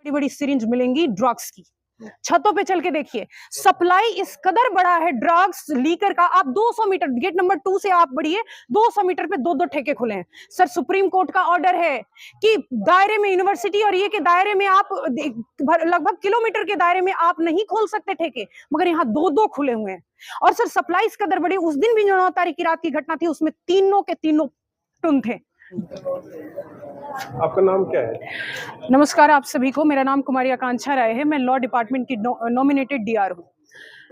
बड़ी बड़ी सिरिंज मिलेंगी ड्रग्स की। छतों पे चल के देखिए, सप्लाई इस कदर बड़ा है ड्रग्स लीकर का। आप 200 मीटर गेट नंबर 2 से आप बढ़िए, 200 मीटर पे दो ठेके खुले हैं। सर सुप्रीम कोर्ट का ऑर्डर है कि दायरे में यूनिवर्सिटी और ये के दायरे में आप लगभग किलोमीटर के दायरे में आप नहीं खोल सकते ठेके, मगर यहाँ दो खुले हुए हैं। और सर सप्लाई इस कदर बड़ी, उस दिन भी 9 तारीख की रात की घटना थी, उसमें तीनों के तीनों टुन थे। आपका नाम क्या है? नमस्कार आप सभी को, मेरा नाम कुमारी आकांक्षा राय है। मैं लॉ डिपार्टमेंट की नॉमिनेटेड डीआर हूँ।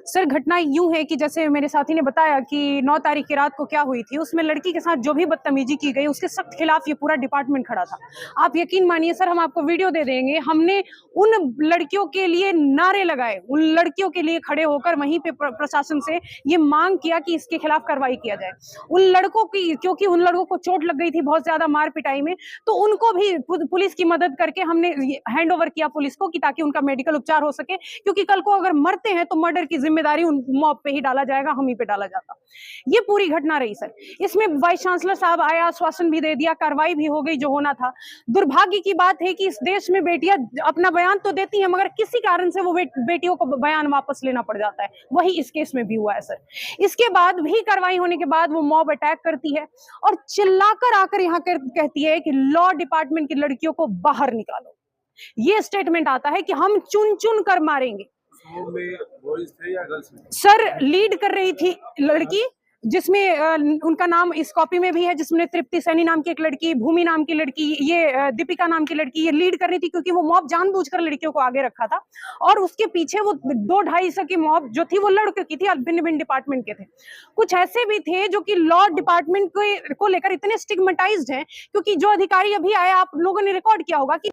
सर घटना यूं है कि जैसे मेरे साथी ने बताया कि 9 तारीख की रात को क्या हुई थी, उसमें लड़की के साथ जो भी बदतमीजी की गई उसके सख्त खिलाफ ये पूरा डिपार्टमेंट खड़ा था। आप यकीन मानिए सर, हम आपको वीडियो दे देंगे, हमने उन लड़कियों के लिए नारे लगाए, उन लड़कियों के लिए खड़े होकर वहीं पे प्रशासन से ये मांग किया कि इसके खिलाफ कार्रवाई किया जाए। उन लड़कों की, क्योंकि उन लड़कों को चोट लग गई थी बहुत ज्यादा मार पिटाई में, तो उनको भी पुलिस की मदद करके हमने हैंड ओवर किया पुलिस को, कि ताकि उनका मेडिकल उपचार हो सके। क्योंकि कल को अगर मरते हैं तो मर्डर की जिम्मेदारी उन मॉब पे ही डाला जाएगा, हम ही पे डाला जाता। ये पूरी घटना रही सर। इसमें वाइस चांसलर साहब आए, आश्वासन भी दे दिया, कार्रवाई भी हो गई जो होना था। दुर्भाग्य की बात है कि इस देश में बेटियां अपना बयान तो देती हैं, मगर किसी कारण से वो बेटियों को बयान वापस लेना पड़ जाता है। वही इस केस में भी हुआ है सर। इसके बाद भी कार्रवाई होने के बाद वो मॉब अटैक करती है और चिल्लाकर आकर यहाँ कहती है कि लॉ डिपार्टमेंट की लड़कियों को बाहर निकालो। ये स्टेटमेंट आता है कि हम चुन चुन कर मारेंगे। सर लीड कर रही थी लड़की, जिसमें उनका नाम इस कॉपी में भी है, जिसमें तृप्ति सैनी नाम की एक लड़की, भूमि नाम की लड़की, ये दीपिका नाम की लड़की, ये लीड कर रही थी। क्योंकि वो मॉब जानबूझकर लड़कियों को आगे रखा था और उसके पीछे वो 2-250 की मॉब जो थी वो लड़कियों की थी, भिन्न भिन्न डिपार्टमेंट के थे। कुछ ऐसे भी थे जो कि लॉ डिपार्टमेंट को लेकर इतने स्टिग्मेटाइज्ड हैं, क्योंकि जो अधिकारी अभी आए, आप लोगों ने रिकॉर्ड किया होगा कि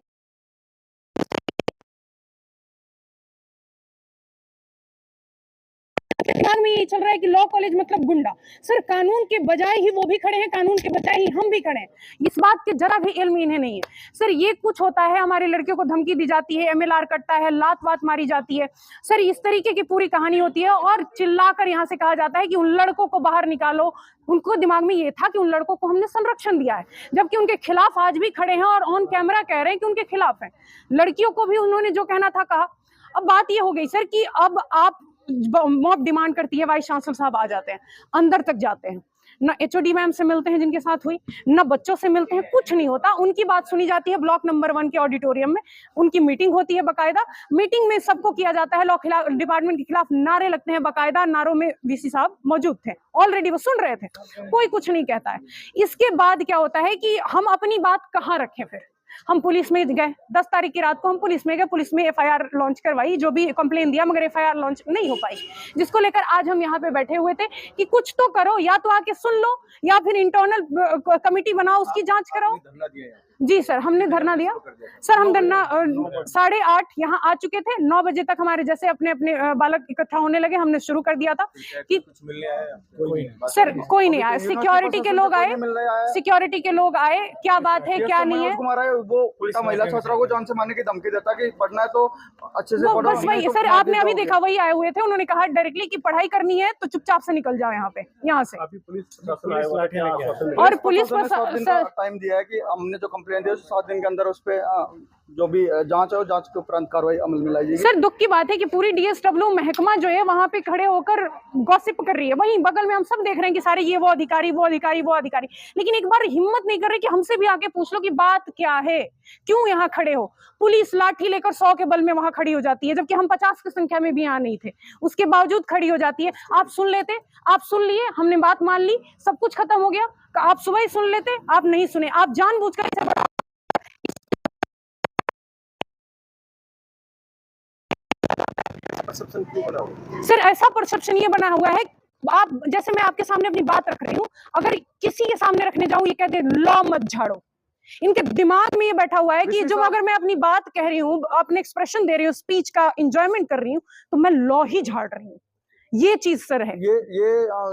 दिमाग में ये चल रहा है कि लॉ कॉलेज मतलब गुंडा। सर कानून के बजाय ही वो भी खड़े हैं, कानून के बजाय ही हम भी खड़े हैं। इस बात के जरा भी इल्म इन्हें नहीं है। सर ये कुछ होता है, हमारी लड़कियों को धमकी दी जाती है, एमएलआर कटता है, लात वात मारी जाती है। सर इस तरीके की पूरी कहानी होती है और चिल्लाकर यहाँ से कहा जाता है कि उन लड़कों को बाहर निकालो। उनको दिमाग में ये था कि उन लड़कों को हमने संरक्षण दिया है, जबकि उनके खिलाफ आज भी खड़े हैं और ऑन कैमरा कह रहे हैं कि उनके खिलाफ है। लड़कियों को भी उन्होंने जो कहना था कहा। अब बात ये हो गई सर कि अब आप मॉब डिमांड करती है, वाइस चांसलर साहब आ जाते हैं, अंदर तक जाते हैं, ना एचओडी मैम से मिलते हैं जिनके साथ हुई, ना बच्चों से मिलते हैं, कुछ नहीं होता। उनकी बात सुनी जाती है ब्लॉक नंबर 1 के ऑडिटोरियम में, उनकी मीटिंग होती है बकायदा। मीटिंग में सबको किया जाता है, लॉ डिपार्टमेंट के खिलाफ नारे लगते हैं बकायदा। नारों में वीसी साहब मौजूद थे, ऑलरेडी वो सुन रहे थे, कोई कुछ नहीं कहता है। इसके बाद क्या होता है कि हम अपनी बात कहाँ रखें? फिर हम पुलिस में गए, 10 तारीख की रात को हम पुलिस में गए, पुलिस में एफआईआर लॉन्च करवाई, जो भी कंप्लेन दिया, मगर एफआईआर लॉन्च नहीं हो पाई, जिसको लेकर आज हम यहाँ पे बैठे हुए थे कि कुछ तो करो, या तो आके सुन लो या फिर इंटरनल कमेटी बनाओ, उसकी जांच कराओ। जी सर, हमने धरना दिया। सर हम धरना 8:30 यहाँ आ चुके थे, 9 बजे तक हमारे जैसे अपने अपने बालक इकट्ठा होने लगे, हमने शुरू कर दिया था कि सर कोई नहीं आया। सिक्योरिटी के लोग आए, सिक्योरिटी के लोग आए, क्या बात है क्या नहीं है, वो उल्टा महिला छात्रा को जान से मारने की धमकी देता कि पढ़ना है तो अच्छे से पढ़ो। बस वही सर, आपने अभी देखा, वही आए हुए थे, उन्होंने कहा डायरेक्टली कि पढ़ाई करनी है तो चुपचाप से निकल जाओ यहाँ पे, यहाँ से। और पुलिस को 7 दिन का टाइम दिया है कि हमने जो कंप्लेंट दी 7 दिन के अंदर उस पे जो भी जांच है, जांच के उपरांत कार्रवाई अमल में लाई जाएगी। सर दुख की बात है कि पूरी डीएसडब्ल्यू महकमा जो है वहां पे खड़े होकर गॉसिप कर रही है, वहीं बगल में हम सब देख रहे हैं कि सारे ये वो अधिकारी, वो अधिकारी, वो अधिकारी, लेकिन एक बार हिम्मत नहीं कर रहे कि हमसे भी आके पूछ लो कि बात क्या है, क्यों यहाँ खड़े हो। पुलिस लाठी लेकर 100 के बल में वहां खड़ी हो जाती है, जबकि हम 50 की संख्या में भी यहाँ नहीं थे, उसके बावजूद खड़ी हो जाती है। आप सुन लेते, आप सुन लिए, हमने बात मान ली, सब कुछ खत्म हो गया। आप सुबह ही सुन लेते, आप नहीं सुने, आप जानबूझकर इसे बड़ा सर ऐसा परसेप्शन ये बना हुआ है। आप जैसे मैं आपके सामने अपनी बात रख रही हूँ, अगर किसी के सामने रखने जाऊं ये कहते हैं लॉ मत झाड़ो। इनके दिमाग में ये बैठा हुआ है कि जो अगर मैं अपनी बात कह रही हूँ, अपने एक्सप्रेशन दे रही हूँ, स्पीच का एंजॉयमेंट कर रही हूँ, तो मैं लॉ ही झाड़ रही हूँ। ये चीज सर है। ये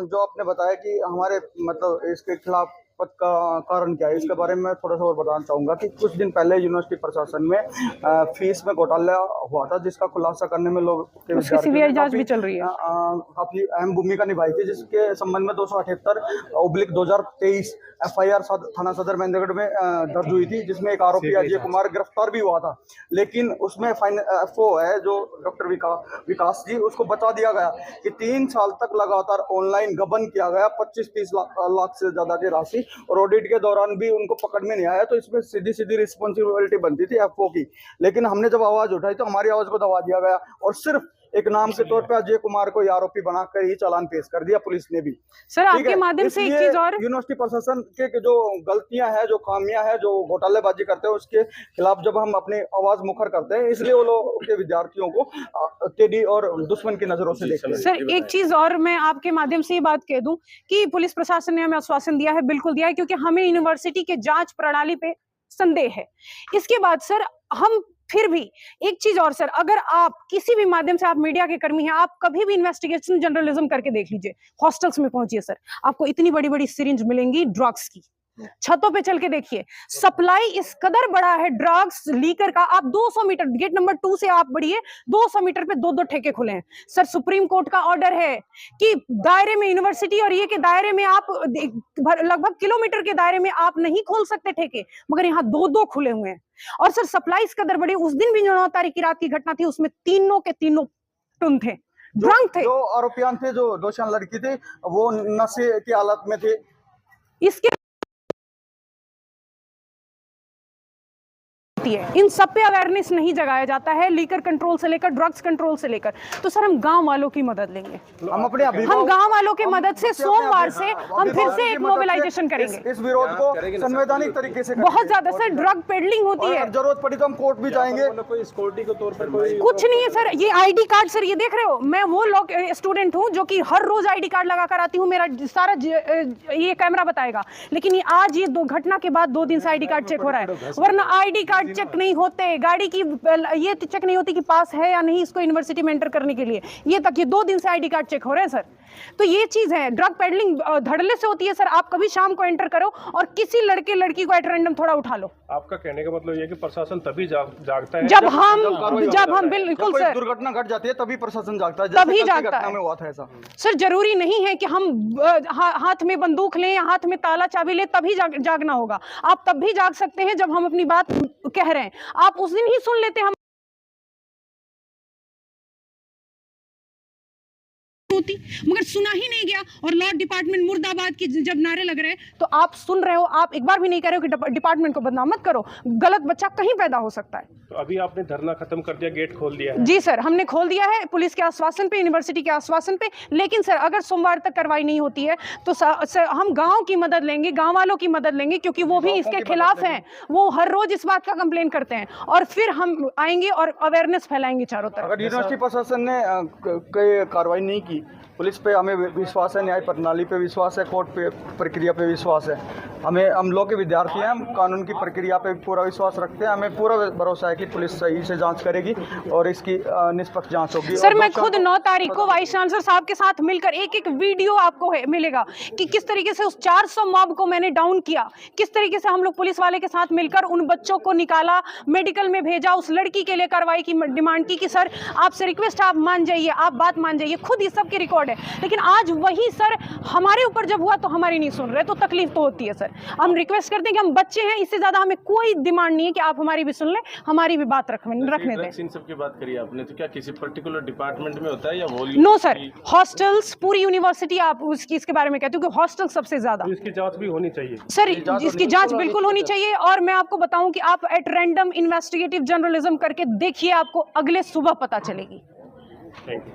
जो आपने बताया कि हमारे मतलब इसके खिलाफ पद का कारण क्या है, इसके बारे में थोड़ा सा और बताना चाहूँगा कि कुछ दिन पहले यूनिवर्सिटी प्रशासन में फीस में घोटाला हुआ था, जिसका खुलासा करने में लोग उसकी सीबीआई जांच भी चल रही है। काफी अहम भूमिका निभाई थी, जिसके संबंध में 278/2023 FIR थाना सदर महेंद्रगढ़ में दर्ज हुई थी, जिसमें एक आरोपी अजय कुमार गिरफ्तार भी हुआ था। लेकिन उसमें FO है जो डॉक्टर विकास जी, उसको बचा दिया गया कि 3 साल तक लगातार ऑनलाइन गबन किया गया 25-30 लाख से ज्यादा की राशि, और ऑडिट के दौरान भी उनको पकड़ में नहीं आया। तो इसमें सीधी रिस्पॉन्सिबिलिटी बनती थी FO की, लेकिन हमने जब आवाज उठाई तो हमारी आवाज को दबा दिया गया और सिर्फ एक नाम के तौर पे अजय कुमार को आरोपी बनाकर ही चालान पेश कर दिया पुलिस ने भी। सर आपके माध्यम से एक चीज और, यूनिवर्सिटी प्रशासन के जो गलतियां हैं, जो खामियां हैं, जो घोटालेबाजी करते हैं, उसके खिलाफ जब हम अपनी आवाज मुखर करते हैं, इसलिए वो लोग के विद्यार्थियों को टेढ़ी और दुश्मन की नजरों से देखते हैं। सर एक चीज और मैं आपके माध्यम से ये बात कह दूं कि पुलिस प्रशासन ने हमें आश्वासन दिया है, बिल्कुल दिया है, क्योंकि हमें यूनिवर्सिटी के जांच प्रणाली पे संदेह है। इसके बाद सर हम फिर भी एक चीज और सर, अगर आप किसी भी माध्यम से, आप मीडिया के कर्मी हैं, आप कभी भी इन्वेस्टिगेशन जर्नलिज्म करके देख लीजिए, हॉस्टल्स में पहुंचिए सर, आपको इतनी बड़ी बड़ी सिरिंज मिलेंगी ड्रग्स की। छतों पे चल के देखिए, सप्लाई इस कदर बड़ा है ड्रग्स लीकर का। आप 200 मीटर गेट नंबर 2 से आप बढ़िए, 200 मीटर पे 2-2 ठेके खुले हैं सर। सुप्रीम कोर्ट का ऑर्डर है कि दायरे में यूनिवर्सिटी और ये के दायरे में आप लगभग किलोमीटर के दायरे में आप नहीं खोल सकते ठेके, मगर यहाँ 2-2 खुले हुए हैं। और सर सप्लाई इस कदर बड़ी, उस दिन भी 9 तारीख की रात की घटना थी, उसमें तीनों के तीनों टुन थे, ड्रंक थे। जो आरोपियां थे, जो दोषी लड़की थी, वो नशे की हालत में थे। इसके इन सब पे अवेयरनेस नहीं जगाया जाता है, लीकर कंट्रोल से लेकर ड्रग्स कंट्रोल से लेकर। तो सर हम गांव वालों की मदद लेंगे, हम गांव वालों की मदद से सोमवार से हम फिर से एक मोबिलाइजेशन करेंगे। इस विरोध को संवैधानिक तरीके से बहुत ज्यादा सर ड्रग पेडलिंग होती है, जरूरत पड़ी तो हम कोर्ट भी जाएंगे। कुछ नहीं है सर, ये ID कार्ड सर, ये देख रहे हो, मैं वो स्टूडेंट हूँ जो कि हर रोज ID कार्ड लगा कर आती हूँ, मेरा सारा ये कैमरा बताएगा। लेकिन ये आज ये 2 घटना के बाद 2 दिन से ID कार्ड चेक हो रहा है, वरना ID कार्ड चेक नहीं होते, गाड़ी की ये चेक नहीं होती कि पास है या नहीं इसको यूनिवर्सिटी में एंटर करने के लिए, ये तक ये 2 दिन से ID कार्ड चेक हो रहे हैं सर। तो ये चीज है, ड्रग पेडलिंग धड़ल्ले से होती है सर। आप कभी शाम को एंटर करो और किसी लड़के लड़की को एट रैंडम थोड़ा उठा लो। आपका कहने का मतलब ये है कि प्रशासन तभी जागता है जब हम बिल्कुल सर, दुर्घटना घट जाती है तभी प्रशासन जागता है, तभी जागता है। में हुआ था ऐसा सर, जरूरी नहीं है कि हम हाथ में बंदूक लें या हाथ में ताला चाबी लें तभी जागना होगा। आप तब भी जाग सकते हैं जब हम अपनी बात कह रहे हैं, आप उस दिन ही सुन लेते हम होती, मगर सुना ही नहीं गया। और लॉ डिपार्टमेंट मुर्दाबाद की जब नारे लग रहे हैं, तो आप सुन रहे हो, आप एक बार भी नहीं कह रहे हो कि डिपार्टमेंट को बदनाम मत करो, गलत बच्चा कहीं पैदा हो सकता है। तो अभी आपने धरना खत्म कर दिया, गेट खोल दिया है? जी सर, हमने खोल दिया है पुलिस के आश्वासन पे, यूनिवर्सिटी के आश्वासन पे। लेकिन सर अगर सोमवार तक कार्रवाई नहीं होती है तो सर हम गांव की मदद लेंगे, गांव वालों की मदद लेंगे, क्योंकि वो भी इसके खिलाफ हैं, वो हर रोज इस बात का कंप्लेन करते हैं। और फिर हम आएंगे और अवेयरनेस फैलाएंगे चारों तरफ। अगर यूनिवर्सिटी प्रशासन ने कोई कार्रवाई नहीं की, पुलिस पे हमें विश्वास है, न्याय प्रणाली पे विश्वास है, कोर्ट पे प्रक्रिया पे विश्वास है, हम लोग के विद्यार्थी हैं, हम कानून की प्रक्रिया पे पूरा विश्वास रखते हैं। हमें पूरा भरोसा है कि पुलिस सही से जांच करेगी और इसकी निष्पक्ष जांच होगी। सर मैं खुद 9 तारीख को वाइस चांसलर साहब के साथ मिलकर एक वीडियो आपको मिलेगा कि किस तरीके से उस 400 मॉब को मैंने डाउन किया, किस तरीके से हम लोग पुलिस वाले के साथ मिलकर उन बच्चों को निकाला, मेडिकल में भेजा, उस लड़की के लिए कार्रवाई की डिमांड की कि सर आपसे रिक्वेस्ट, आप मान जाइए, आप बात मान जाइए। खुद इस सब की रिकॉर्ड है। लेकिन आज वही सर हमारे ऊपर जब हुआ तो हमारी नहीं सुन रहे, तो तकलीफ तो होती है सर। हम रिक्वेस्ट करते हैं कि हम बच्चे हैं, इससे ज्यादा हमें कोई डिमांड नहीं है कि आप हमारी भी सुन लें, हमारी भी बात रखने दें। इन सब की बात करी आपने, तो क्या किसी पर्टिकुलर डिपार्टमेंट में होता है या नो सर, हॉस्टल्स पूरी यूनिवर्सिटी, आप इसके बारे में कहते हो कि हॉस्टल सबसे ज्यादा। तो इसकी जांच भी होनी चाहिए सर, इसकी जांच बिल्कुल होनी चाहिए। और मैं आपको बताऊं कि आप एट रैंडम इन्वेस्टिगेटिव जर्नलिज्म करके देखिए, आपको अगले सुबह पता चलेगी। Thank you.